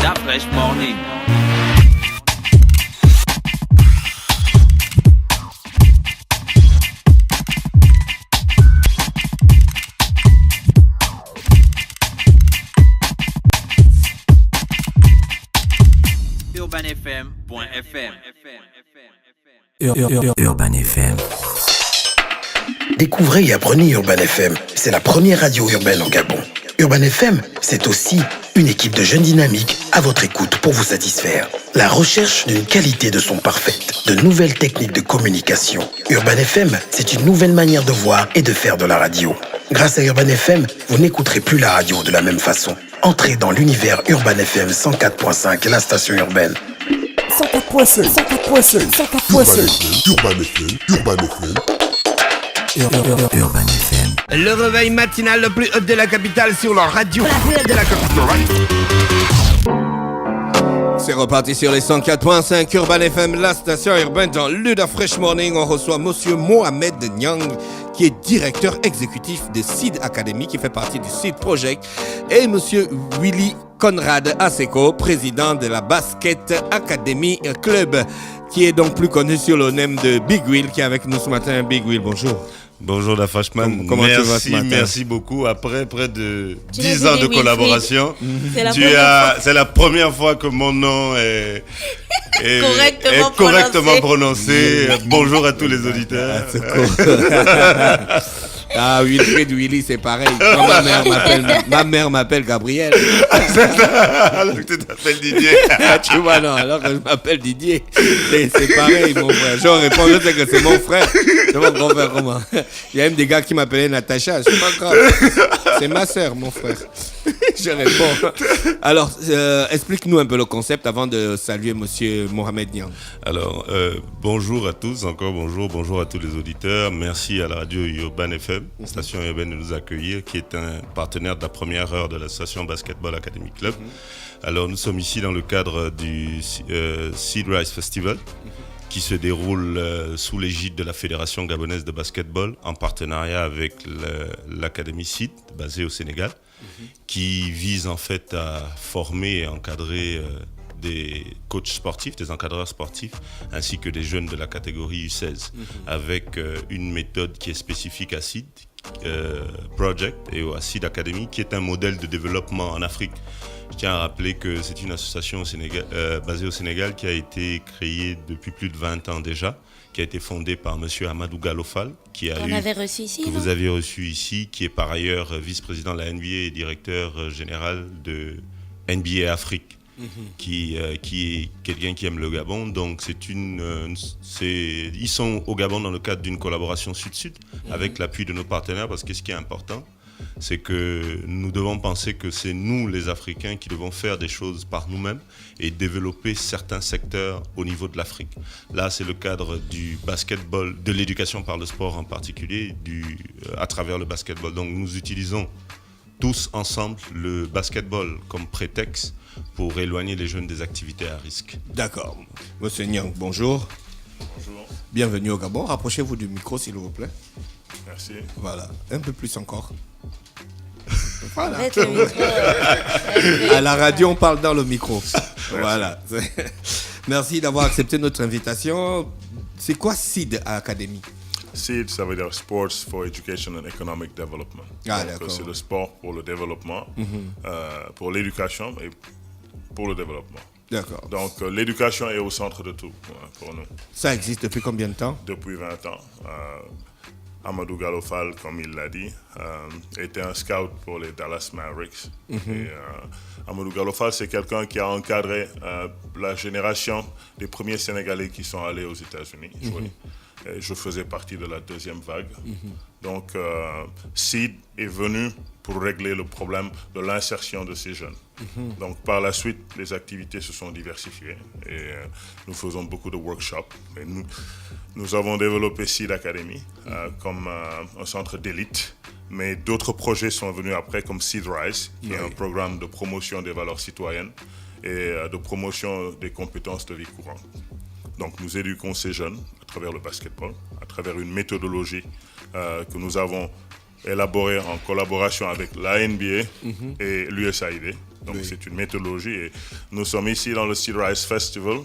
Da Fresh Morning. UrbanFM.fm. Urban FM. Découvrez et apprenez Urban FM. C'est la première radio urbaine au Gabon. Urban FM, c'est aussi une équipe de jeunes dynamiques à votre écoute pour vous satisfaire. La recherche d'une qualité de son parfaite, de nouvelles techniques de communication. Urban FM, c'est une nouvelle manière de voir et de faire de la radio. Grâce à Urban FM, vous n'écouterez plus la radio de la même façon. Entrez dans l'univers Urban FM 104.5, la station urbaine. 104.5 Urban FM. Urban FM. Le réveil matinal le plus haut de la capitale sur la radio. La plus haute de la capitale. C'est reparti sur les 104.5 Urban FM, la station urbaine dans l'Uda Fresh Morning. On reçoit Monsieur Mohamed Nyang, qui est directeur exécutif de Seed Academy, qui fait partie du Seed Project, et Monsieur Willy Conrad Aseko, président de la Basket Academy Club, qui est donc plus connu sur le nom de Big Will, qui est avec nous ce matin. Big Will, bonjour. Bonjour la Fashman, Comment tu vas ce matin? Merci beaucoup. Après près de 10 ans de collaboration, C'est la première fois que mon nom est correctement prononcé. Bonjour à tous les auditeurs. Ah, Willy, c'est pareil. Ma mère m'appelle Gabriel. Alors que tu t'appelles Didier. Tu vois, non, alors que je m'appelle Didier. C'est pareil, mon frère. Je réponds, je sais que c'est mon frère. C'est mon grand frère, comment? Il y a même des gars qui m'appelaient Natacha. C'est pas grave. C'est ma sœur, mon frère. Je réponds. Alors, explique-nous un peu le concept avant de saluer Monsieur Mohamed Nyang. Alors, bonjour à tous, encore bonjour à tous les auditeurs. Merci à la radio Urban FM, station urbaine, de nous accueillir, qui est un partenaire de la première heure de l'association Basketball Academy Club. Alors, nous sommes ici dans le cadre du Seed Rise Festival, qui se déroule sous l'égide de la Fédération gabonaise de basketball, en partenariat avec l'Académie Seed, basée au Sénégal, qui vise en fait à former et encadrer des coachs sportifs, des encadreurs sportifs, ainsi que des jeunes de la catégorie U16, avec une méthode qui est spécifique à Seed Project et à Seed Academy, qui est un modèle de développement en Afrique. Je tiens à rappeler que c'est une association basée au Sénégal qui a été créée depuis plus de 20 ans déjà, qui a été fondée par M. Amadou Galofal, que vous avez reçu ici, qui est par ailleurs vice-président de la NBA et directeur général de NBA Afrique. Qui est quelqu'un qui aime le Gabon. Donc ils sont au Gabon dans le cadre d'une collaboration sud-sud avec l'appui de nos partenaires, parce que ce qui est important, c'est que nous devons penser que c'est nous les Africains qui devons faire des choses par nous-mêmes et développer certains secteurs au niveau de l'Afrique. Là, c'est le cadre du basketball, de l'éducation par le sport en particulier, à travers le basketball. Donc nous utilisons tous ensemble le basketball comme prétexte pour éloigner les jeunes des activités à risque. D'accord. Monsieur Nyang, bonjour. Bonjour. Bienvenue au Gabon. Rapprochez-vous du micro, s'il vous plaît. Merci. Voilà, un peu plus encore. Voilà. En fait, le micro, à la radio, on parle dans le micro. Voilà. Merci d'avoir accepté notre invitation. C'est quoi Seed Academy? SEED, ça veut dire Sports for Education and Economic Development. Ah, donc, d'accord. c'est le sport pour le développement, pour l'éducation et pour le développement. D'accord. Donc, l'éducation est au centre de tout pour nous. Ça existe depuis combien de temps? Depuis 20 ans. Amadou Galofal, comme il l'a dit, était un scout pour les Dallas Mavericks. Et, Amadou Galofal, c'est quelqu'un qui a encadré la génération des premiers Sénégalais qui sont allés aux États-Unis jouer. Et je faisais partie de la deuxième vague. Donc, SEED est venu pour régler le problème de l'insertion de ces jeunes. Donc, par la suite, les activités se sont diversifiées et nous faisons beaucoup de workshops. Et nous avons développé SEED Academy comme un centre d'élite, mais d'autres projets sont venus après, comme Seed Rise, qui est un programme de promotion des valeurs citoyennes et de promotion des compétences de vie courante. Donc, nous éduquons ces jeunes à travers le basketball, à travers une méthodologie que nous avons élaborée en collaboration avec la NBA et l'USAID. Donc c'est une méthodologie et nous sommes ici dans le Seed Rice Festival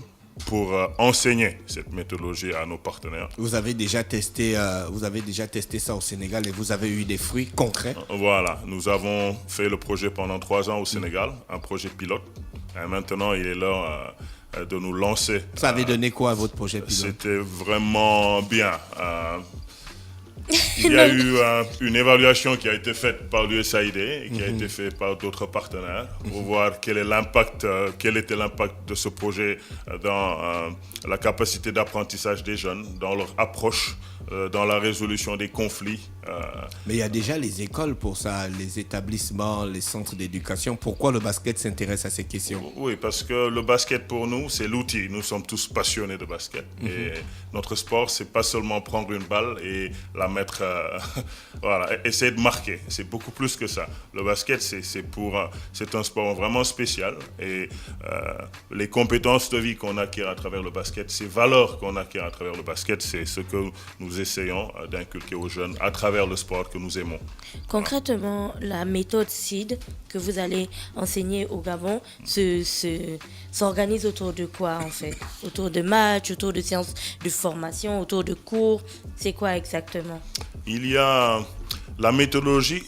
pour enseigner cette méthodologie à nos partenaires. Vous avez déjà testé ça au Sénégal et vous avez eu des fruits concrets? Voilà, nous avons fait le projet pendant 3 ans au Sénégal, un projet pilote. Et maintenant, il est l'heure de nous lancer. Ça avait donné quoi à votre projet pilote? C'était vraiment bien. Il y a eu une évaluation qui a été faite par l'USAID et qui a été faite par d'autres partenaires pour voir quel était l'impact de ce projet dans la capacité d'apprentissage des jeunes, dans leur approche, dans la résolution des conflits. Mais il y a déjà les écoles pour ça, les établissements, les centres d'éducation. Pourquoi le basket s'intéresse à ces questions? Oui, parce que le basket pour nous, c'est l'outil. Nous sommes tous passionnés de basket. Et notre sport, c'est pas seulement prendre une balle et la mettre, essayer de marquer. C'est beaucoup plus que ça. Le basket, c'est un sport vraiment spécial. Et les compétences de vie qu'on acquiert à travers le basket, ces valeurs qu'on acquiert à travers le basket, c'est ce que nous essayons d'inculquer aux jeunes à travers le sport que nous aimons. Concrètement, la méthode SEED que vous allez enseigner au Gabon s'organise autour de quoi en fait? Autour de matchs, autour de séances de formation, autour de cours? C'est quoi exactement? La méthodologie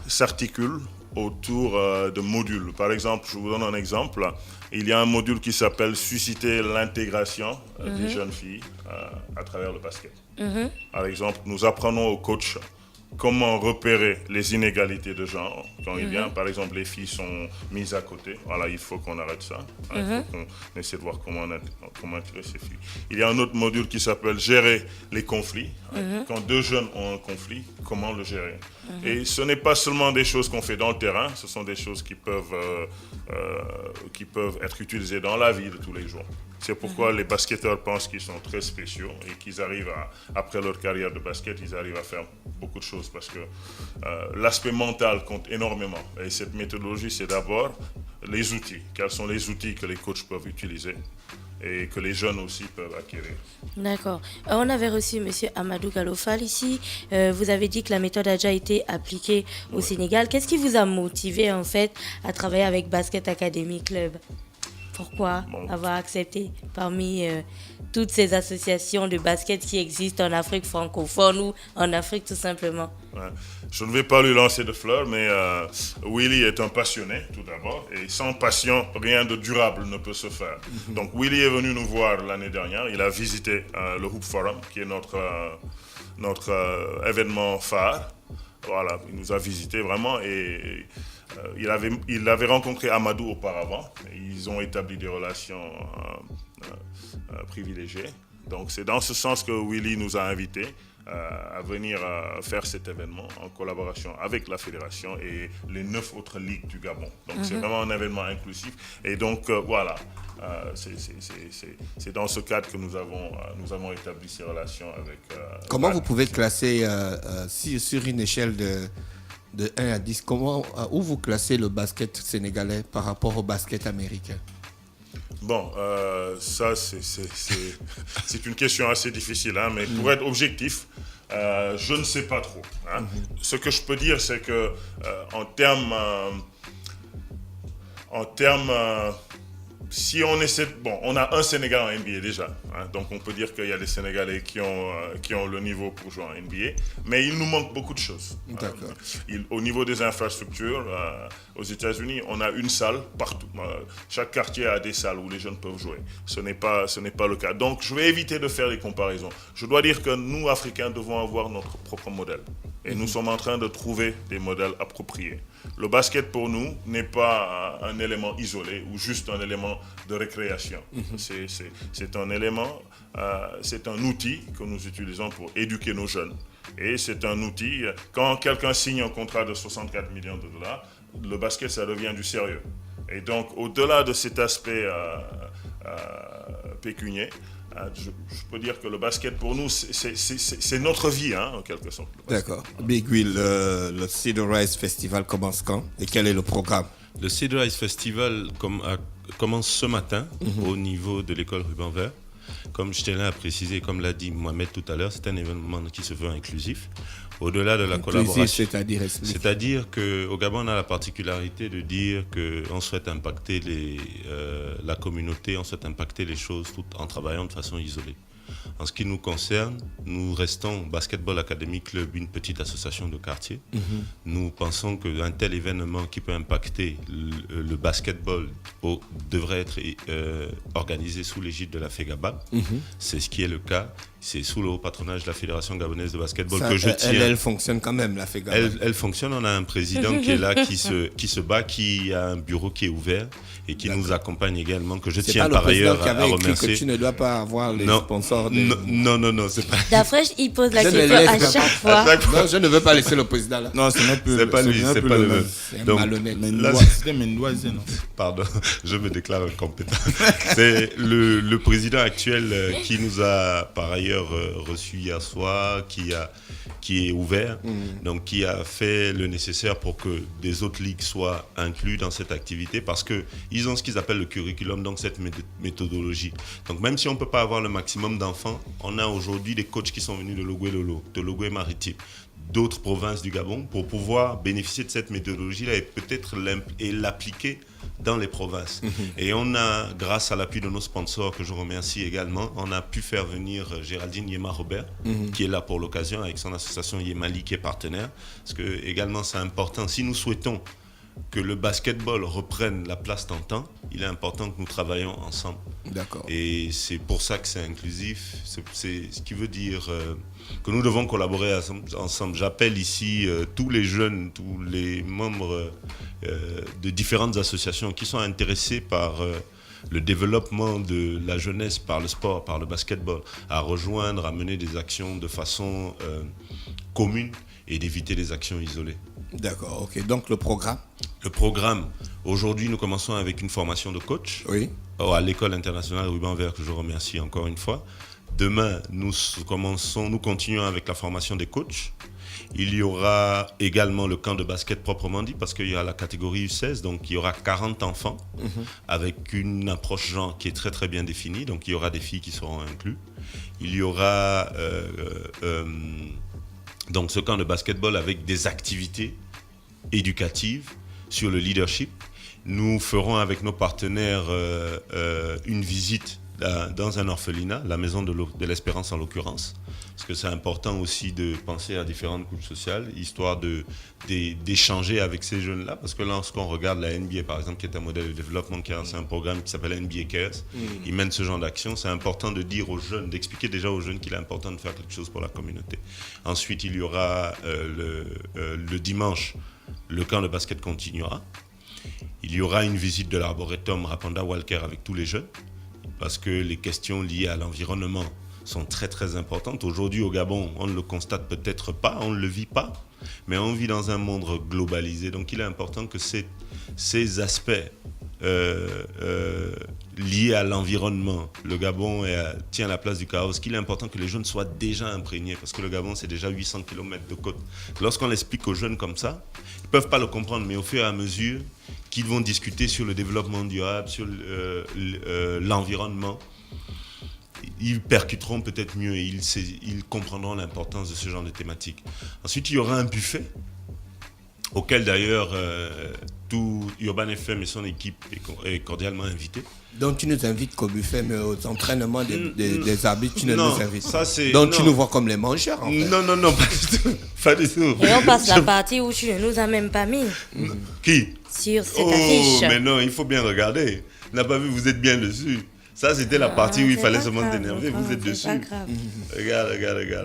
s'articule autour de modules. Par exemple, je vous donne un exemple. Il y a un module qui s'appelle Susciter l'intégration des jeunes filles à travers le basket. Par exemple, nous apprenons aux coachs comment repérer les inégalités de genre quand il vient. Par exemple, les filles sont mises à côté. Voilà, il faut qu'on arrête ça. Il faut qu'on essaie de voir comment attirer ces filles. Il y a un autre module qui s'appelle Gérer les conflits. Quand 2 jeunes ont un conflit, comment le gérer? Et ce n'est pas seulement des choses qu'on fait dans le terrain, ce sont des choses qui peuvent être utilisées dans la vie de tous les jours. C'est pourquoi les basketteurs pensent qu'ils sont très spéciaux et qu'ils arrivent après leur carrière de basket, ils arrivent à faire beaucoup de choses parce que l'aspect mental compte énormément. Et cette méthodologie, c'est d'abord les outils. Quels sont les outils que les coachs peuvent utiliser et que les jeunes aussi peuvent acquérir. D'accord. On avait reçu M. Amadou Gallo Fall ici. Vous avez dit que la méthode a déjà été appliquée au Sénégal. Qu'est-ce qui vous a motivé en fait à travailler avec Basket Academy Club? Pourquoi avoir accepté parmi toutes ces associations de basket qui existent en Afrique francophone ou en Afrique tout simplement? Ouais. Je ne vais pas lui lancer de fleurs, mais Willy est un passionné tout d'abord. Et sans passion, rien de durable ne peut se faire. Donc Willy est venu nous voir l'année dernière. Il a visité le Hoop Forum, qui est notre événement phare. Voilà, il nous a visité vraiment et il avait rencontré Amadou auparavant. Et ils ont établi des relations privilégiées. Donc c'est dans ce sens que Willy nous a invités à venir faire cet événement en collaboration avec la fédération et les 9 autres ligues du Gabon. Donc c'est vraiment un événement inclusif. Et donc voilà, c'est dans ce cadre que nous avons établi ces relations avec... Comment vous pouvez classer sur une échelle de 1 à 10, où vous classez le basket sénégalais par rapport au basket américain? Bon, ça c'est une question assez difficile, hein, mais pour être objectif, je ne sais pas trop. Hein. Ce que je peux dire, c'est que en termes, si on essaie, on a un Sénégalais en NBA déjà, hein, donc on peut dire qu'il y a des Sénégalais qui ont le niveau pour jouer en NBA, mais il nous manque beaucoup de choses. D'accord. Au niveau des infrastructures, aux États-Unis, on a une salle partout. Chaque quartier a des salles où les jeunes peuvent jouer. Ce n'est pas le cas. Donc, je vais éviter de faire des comparaisons. Je dois dire que nous, Africains, devons avoir notre propre modèle. Et nous sommes en train de trouver des modèles appropriés. Le basket, pour nous, n'est pas un élément isolé ou juste un élément de récréation. C'est un élément, c'est un outil que nous utilisons pour éduquer nos jeunes. Et c'est un outil, quand quelqu'un signe un contrat de 64 millions de dollars, le basket, ça devient du sérieux. Et donc, au-delà de cet aspect pécunier, je peux dire que le basket, pour nous, c'est notre vie, hein, en quelque sorte. D'accord. Big Will, le Seed Rice Festival commence quand et quel est le programme? Le Seed Rice Festival commence ce matin au niveau de l'école Ruban Vert. Comme je tenais à préciser, comme l'a dit Mohamed tout à l'heure, c'est un événement qui se veut inclusif. Au-delà de la Inclusif, collaboration. c'est-à-dire explique. C'est-à-dire qu'au Gabon, on a la particularité de dire qu'on souhaite impacter la communauté, on souhaite impacter les choses tout en travaillant de façon isolée. En ce qui nous concerne, nous restons Basketball Academy Club, une petite association de quartier. Nous pensons qu'un tel événement qui peut impacter le basketball devrait être organisé sous l'égide de la FEGABA. C'est ce qui est le cas. C'est sous le haut patronage de la Fédération gabonaise de basketball que je tiens. Elle fonctionne quand même, la FEGABA. Elle fonctionne. On a un président qui est là, qui se bat, qui a un bureau qui est ouvert et qui nous accompagne également, que je tiens par ailleurs à remercier. Que tu ne dois pas avoir les sponsors. Non, c'est pas. Dafresh, il pose la question à chaque fois. Non, je ne veux pas laisser le président là. Non, c'est pas lui, c'est pas le même. Donc, malhonnête. C'était Mendoisé, non? Pardon, je me déclare incompétent. C'est le président actuel qui nous a par ailleurs reçu hier soir, qui est ouvert, donc qui a fait le nécessaire pour que des autres ligues soient inclus dans cette activité parce qu'ils ont ce qu'ils appellent le curriculum, donc cette méthodologie. Donc même si on ne peut pas avoir le maximum d'enfants, on a aujourd'hui des coachs qui sont venus de Logoué-Lolo, de Logoué-Maritime, d'autres provinces du Gabon pour pouvoir bénéficier de cette méthodologie-là et peut-être l'appliquer dans les provinces. Et on a, grâce à l'appui de nos sponsors, que je remercie également, on a pu faire venir Géraldine Yema-Robert, qui est là pour l'occasion, avec son association Yemali, qui est partenaire. Parce que, également, c'est important. Si nous souhaitons que le basketball reprenne la place d'antan, il est important que nous travaillions ensemble. D'accord. Et c'est pour ça que c'est inclusif. C'est ce qui veut dire que nous devons collaborer ensemble. J'appelle ici tous les jeunes, tous les membres de différentes associations qui sont intéressés par le développement de la jeunesse par le sport, par le basketball, à rejoindre, à mener des actions de façon commune et d'éviter des actions isolées. D'accord, ok. Donc le programme? Le programme, aujourd'hui nous commençons avec une formation de coach. Oui. À l'école internationale Ruban Vert, que je remercie encore une fois. Demain, nous continuons avec la formation des coachs. Il y aura également le camp de basket proprement dit, parce qu'il y a la catégorie U16, donc il y aura 40 enfants, avec une approche genre qui est très très bien définie, donc il y aura des filles qui seront incluses. Il y aura donc ce camp de basketball avec des activités éducatives sur le leadership. Nous ferons avec nos partenaires une visite dans un orphelinat, la maison de l'Espérance en l'occurrence, parce que c'est important aussi de penser à différentes couches sociales, histoire d'échanger avec ces jeunes-là, parce que lorsqu'on regarde la NBA par exemple, qui est un modèle de développement, qui a un programme qui s'appelle NBA Cares, ils mènent ce genre d'action, c'est important de dire aux jeunes, d'expliquer déjà aux jeunes qu'il est important de faire quelque chose pour la communauté. Ensuite, il y aura le dimanche, le camp de basket continuera. Il y aura une visite de l'arboretum Rapanda Walker avec tous les jeunes, parce que les questions liées à l'environnement sont très très importantes. Aujourd'hui au Gabon, on ne le constate peut-être pas, on ne le vit pas, mais on vit dans un monde globalisé. Donc il est important que ces aspects liés à l'environnement, le Gabon tient la place du chaos, qu'il est important que les jeunes soient déjà imprégnés, parce que le Gabon c'est déjà 800 km de côte. Lorsqu'on l'explique aux jeunes comme ça, ils ne peuvent pas le comprendre, mais au fur et à mesure qu'ils vont discuter sur le développement durable, sur l'environnement, ils percuteront peut-être mieux et ils comprendront l'importance de ce genre de thématique. Ensuite, il y aura un buffet auquel d'ailleurs tout Urban FM et son équipe est cordialement invité. Donc tu nous invites qu'au buffet, mais aux entraînements des arbitres, tu ne nous invites pas. Donc tu nous vois comme les mangeurs en fait. Non, pas du tout. Pas du tout. Et on passe la partie où tu ne nous as même pas mis. Qui? Sur cette affiche. Mais non, il faut bien regarder. On n'a pas vu, vous êtes bien dessus. Ça, c'était la partie où il fallait seulement t'énerver. Vous êtes dessus. Regarde.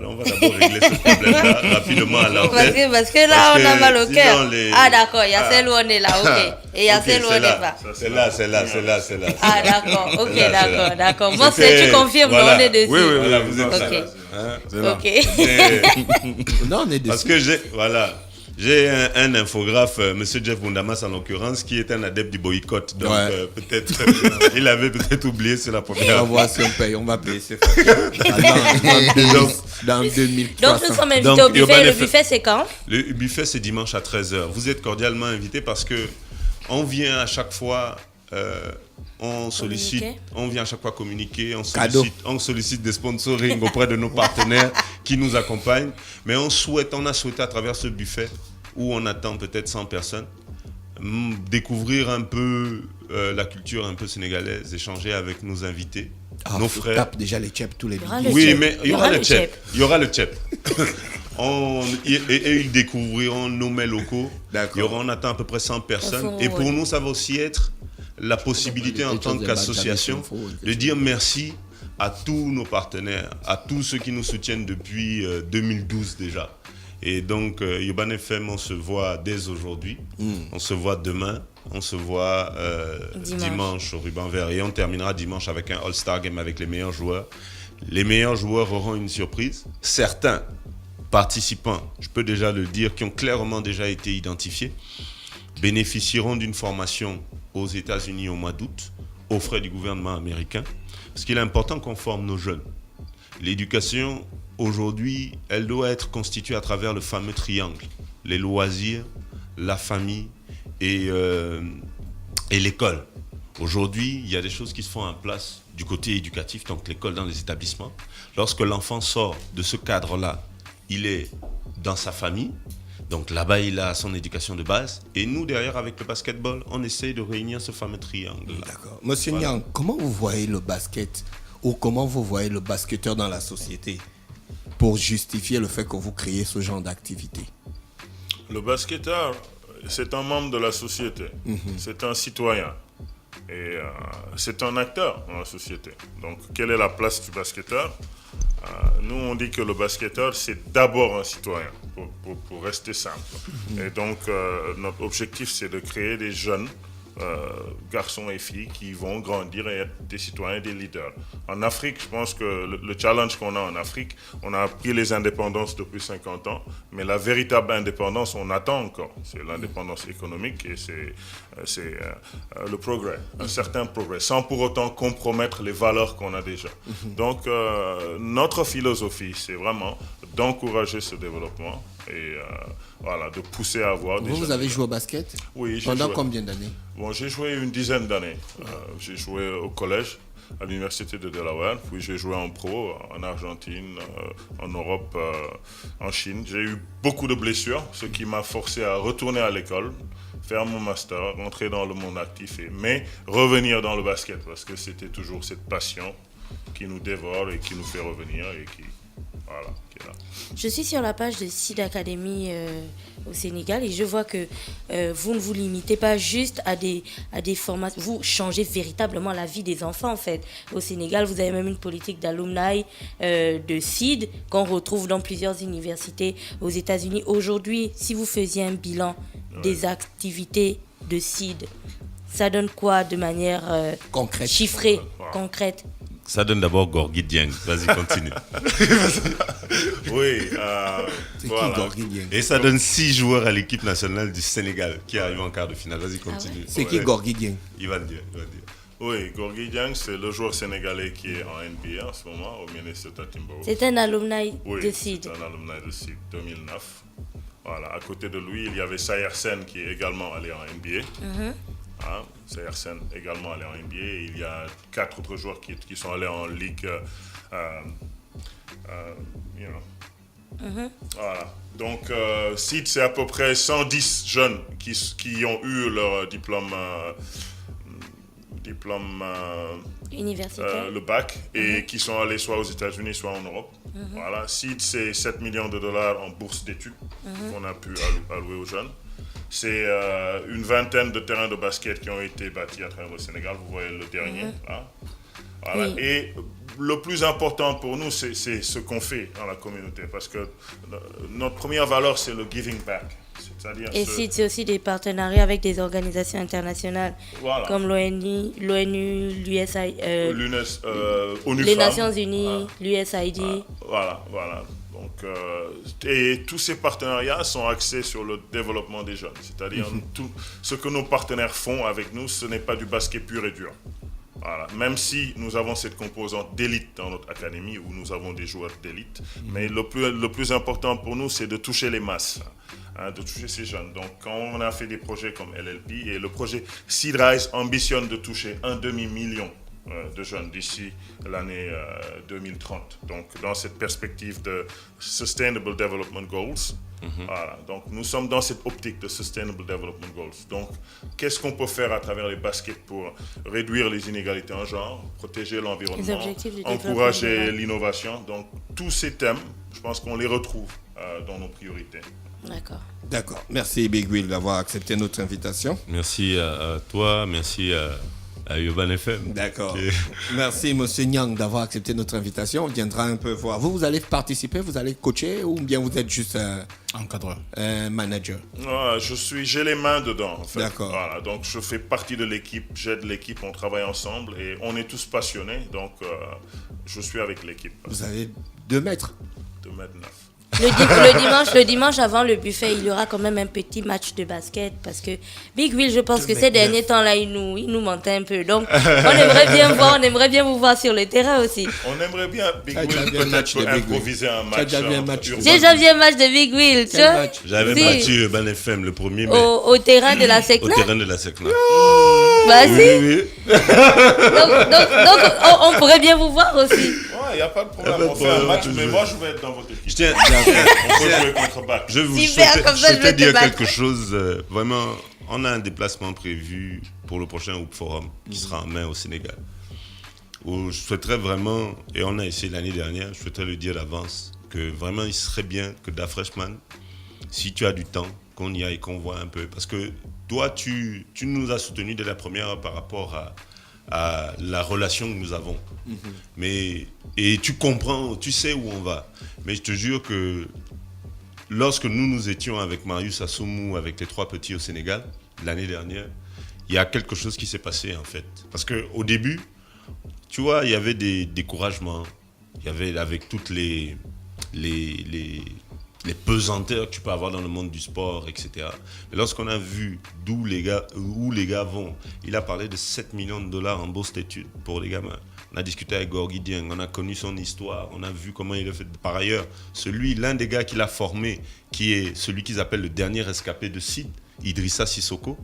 On va d'abord régler ce problème-là rapidement à l'antenne. Parce que là, on a mal au cœur. Ah, d'accord. Il y a celle où on est là. OK. Et il y a celle où on n'est pas. C'est là. Ah, d'accord. OK, d'accord. Bon, c'est tu confirmes, on est dessus. Oui, voilà, vous êtes là. OK. Non, on est dessus. Parce que j'ai un infographe, M. Jeff Bundamas en l'occurrence, qui est un adepte du boycott. Donc peut-être, il avait peut-être oublié sur la première. On va voir si on paye, on va payer ses factures. Dans 2300. Donc nous sommes invités au buffet. Le buffet c'est quand? Le buffet c'est dimanche à 13h. Vous êtes cordialement invités parce que on vient à chaque fois on vient à chaque fois communiquer, Cadeau. on sollicite des sponsoring auprès de nos partenaires qui nous accompagnent. Mais on a souhaité à travers ce buffet, où on attend peut-être 100 personnes, découvrir un peu la culture un peu sénégalaise, échanger avec nos invités, nos frères. Tape déjà les tchèps tous les Il y aura midis. le Oui, tchèp. mais il y aura le tchèp. Il y aura le tchèp. Et ils découvriront nos mets locaux. D'accord. On attend à peu près 100 personnes. Enfin, Et pour ouais. nous, ça va aussi être la possibilité en tant qu'association de dire merci à tous nos partenaires, à tous ceux qui nous soutiennent depuis 2012 déjà. Et donc, Urban FM, on se voit dès aujourd'hui, on se voit demain, on se voit dimanche au Ruban Vert. Et on terminera dimanche avec un All-Star Game avec les meilleurs joueurs. Les meilleurs joueurs auront une surprise. Certains participants, je peux déjà le dire, qui ont clairement déjà été identifiés, bénéficieront d'une formation aux États-Unis au mois d'août, aux frais du gouvernement américain. Parce qu'il est important qu'on forme nos jeunes. L'éducation, aujourd'hui, elle doit être constituée à travers le fameux triangle. Les loisirs, la famille et l'école. Aujourd'hui, il y a des choses qui se font en place du côté éducatif, donc l'école dans les établissements. Lorsque l'enfant sort de ce cadre-là, il est dans sa famille. Donc là-bas, il a son éducation de base. Et nous, derrière, avec le basketball, on essaye de réunir ce fameux triangle-là. D'accord. Monsieur Nyang, comment vous voyez le basket ou comment vous voyez le basketteur dans la société pour justifier le fait que vous créez ce genre d'activité? Le basketteur, c'est un membre de la société. C'est un citoyen. Et c'est un acteur dans la société. Donc, quelle est la place du basketteur? Nous, on dit que le basketteur, c'est d'abord un citoyen, pour rester simple. Et donc, notre objectif, c'est de créer des jeunes garçons et filles qui vont grandir et être des citoyens, des leaders. En Afrique, je pense que le challenge qu'on a en Afrique, on a pris les indépendances depuis 50 ans, mais la véritable indépendance, on attend encore. C'est l'indépendance économique et c'est le progrès, un certain progrès, sans pour autant compromettre les valeurs qu'on a déjà. Donc, notre philosophie, c'est vraiment d'encourager ce développement et voilà, de pousser à avoir des jeunes. Vous avez joué au basket? Oui, j'ai Pendant joué. combien d'années? Bon, j'ai joué une dizaine d'années. J'ai joué au collège, à l'université de Delaware, puis j'ai joué en pro, en Argentine, en Europe, en Chine. J'ai eu beaucoup de blessures, ce qui m'a forcé à retourner à l'école, faire mon master, rentrer dans le monde actif, mais revenir dans le basket, parce que c'était toujours cette passion qui nous dévore et qui nous fait revenir et qui... Voilà, qui est là. Je suis sur la page de Seed Academy au Sénégal et je vois que vous ne vous limitez pas juste à des formations. Vous changez véritablement la vie des enfants en fait. Au Sénégal, vous avez même une politique d'alumni de Seed qu'on retrouve dans plusieurs universités aux États-Unis. Aujourd'hui, si vous faisiez un bilan des activités de Seed, ça donne quoi de manière Concrète. chiffrée, concrète? Ça donne d'abord Gorgui Dieng. Vas-y, continue. Oui, C'est voilà. qui Gorgui Dieng? Et ça donne 6 joueurs à l'équipe nationale du Sénégal qui arrivent en quart de finale. Vas-y, continue. C'est qui Gorgui Dieng? Il va le dire. Oui, Gorgui Dieng, c'est le joueur sénégalais qui est en NBA en ce moment, au Minnesota Timberwolves. C'est un alumni Oui, de Seed. c'est un alumni de Seed 2009. Voilà, à côté de lui, il y avait Sayer Sen qui est également allé en NBA. Hein, Sayer Sen également allé en NBA. Et il y a 4 autres joueurs qui sont allés en Ligue. Voilà. Donc, Seed, c'est à peu près 110 jeunes qui ont eu leur diplôme Universitaire. le bac et qui sont allés soit aux États-Unis, soit en Europe. Voilà. Seed, c'est 7 millions de dollars en bourse d'études qu'on a pu allouer aux jeunes. C'est une vingtaine de terrains de basket qui ont été bâtis à travers le Sénégal. Vous voyez le dernier. Hein? Voilà. Oui. Et le plus important pour nous, c'est ce qu'on fait dans la communauté. Parce que notre première valeur, c'est le giving back. C'est-à-dire Et Seed, c'est aussi des partenariats avec des organisations internationales Voilà. comme l'ONU, l'USAID, ONU les Femmes. Nations Unies, l'USAID. Voilà. Donc, et tous ces partenariats sont axés sur le développement des jeunes. C'est-à-dire tout ce que nos partenaires font avec nous, ce n'est pas du basket pur et dur. Voilà. Même si nous avons cette composante d'élite dans notre académie, où nous avons des joueurs d'élite, mais le plus important pour nous, c'est de toucher les masses. de toucher ces jeunes. Donc, quand on a fait des projets comme LLP, et le projet Seedrise ambitionne de toucher 1,5 million de jeunes d'ici l'année 2030. Donc, dans cette perspective de Sustainable Development Goals, voilà. Donc, nous sommes dans cette optique de Sustainable Development Goals. Donc, qu'est-ce qu'on peut faire à travers les baskets pour réduire les inégalités en genre, protéger l'environnement, encourager l'innovation. Donc, tous ces thèmes, je pense qu'on les retrouve dans nos priorités. D'accord. Merci Big Will d'avoir accepté notre invitation. Merci à toi, merci à Urban FM. D'accord. Merci Monsieur Nyang d'avoir accepté notre invitation. On viendra un peu voir. Vous allez participer, vous allez coacher ou bien vous êtes juste encadreur, manager? J'ai les mains dedans en fait. D'accord. Voilà, donc je fais partie de l'équipe, j'aide l'équipe, on travaille ensemble et on est tous passionnés. Donc je suis avec l'équipe. Vous avez 2 mètres? 2 mètres 9. Le dimanche avant le buffet, il y aura quand même un petit match de basket parce que Big Will, je pense que ces derniers temps-là, il nous mentait un peu. Donc, on aimerait bien vous voir sur le terrain aussi. On aimerait bien Big Will peut-être improviser un match. J'ai déjà vu un match de Big Will, tu vois. J'avais battu Urban FM le 1er mai. Au terrain de la Secna. Au terrain de la Secna. Bah si. Donc, on pourrait bien vous voir aussi. Il n'y a pas de problème, on fait un match, mais moi je vais être dans votre équipe. On peut jouer contre bac. Je vous souhaite dire quelque chose. Vraiment, on a un déplacement prévu pour le prochain Hoop Forum qui sera en mai au Sénégal. Où je souhaiterais vraiment, et on a essayé l'année dernière, je souhaiterais le dire d'avance, que vraiment il serait bien que Da Freshman, si tu as du temps, qu'on y aille, qu'on voit un peu. Parce que toi, tu nous as soutenus dès la première heure par rapport à la relation que nous avons. Et tu comprends, tu sais où on va. Mais je te jure que lorsque nous étions avec Marius Assoumou, avec les 3 petits au Sénégal, l'année dernière, il y a quelque chose qui s'est passé en fait. Parce qu'au début, tu vois, il y avait des découragements. Il y avait avec toutes les pesanteurs que tu peux avoir dans le monde du sport, etc. Mais lorsqu'on a vu où les gars vont, il a parlé de 7 millions de dollars en bourse d'études pour les gamins. On a discuté avec Gorgui Dieng, on a connu son histoire, on a vu comment il a fait. Par ailleurs, l'un des gars qu'il a formé, qui est celui qu'ils appellent le dernier rescapé de Sid, Idrissa Sissoko,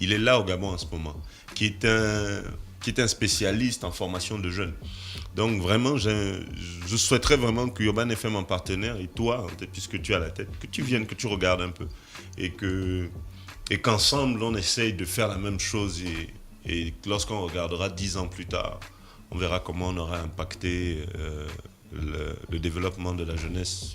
il est là au Gabon en ce moment, qui est un spécialiste en formation de jeunes. Donc vraiment, je souhaiterais vraiment que Urban FM en partenaire, et toi, puisque tu as la tête, que tu viennes, que tu regardes un peu, et qu'ensemble, on essaye de faire la même chose, et lorsqu'on regardera 10 ans plus tard, on verra comment on aura impacté le développement de la jeunesse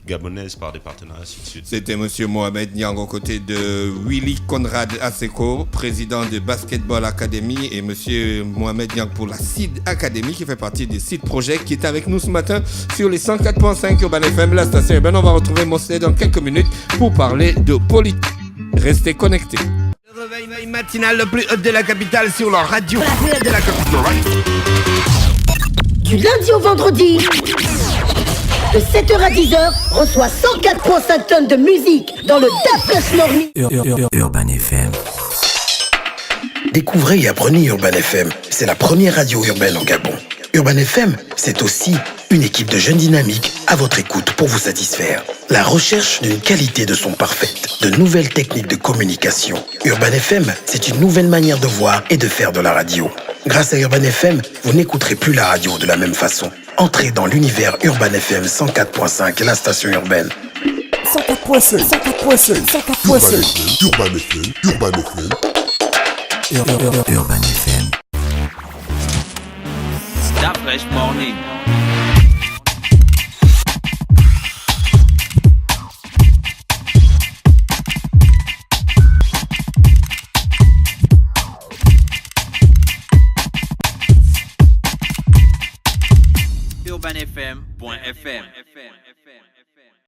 gabonaise par des partenaires, ainsi de suite. C'était Monsieur Mohamed Nyang aux côtés de Willy Conrad Aseko, président de Basketball Academy, et Monsieur Mohamed Nyang pour la Seed Academy qui fait partie du Seed Project, qui est avec nous ce matin sur les 104.5 Urban FM, la station urbaine. On va retrouver Mosley dans quelques minutes pour parler de politique. Restez connectés. Le réveil matinal le plus haut de la capitale sur la radio. La plus haute de la capitale. Du lundi au vendredi, de 7h à 10h, reçoit 104.5 tonnes de musique dans le Da Fresh Morning. Urban FM. Découvrez et apprenez Urban FM. C'est la première radio urbaine au Gabon. Urban FM, c'est aussi une équipe de jeunes dynamiques à votre écoute pour vous satisfaire. La recherche d'une qualité de son parfaite, de nouvelles techniques de communication. Urban FM, c'est une nouvelle manière de voir et de faire de la radio. Grâce à Urban FM, vous n'écouterez plus la radio de la même façon. Entrez dans l'univers Urban FM 104.5, la station urbaine. 104.5, 104.5, 104.5. Urban FM. Urban FM. Da Fresh Morning. UrbanFM.fm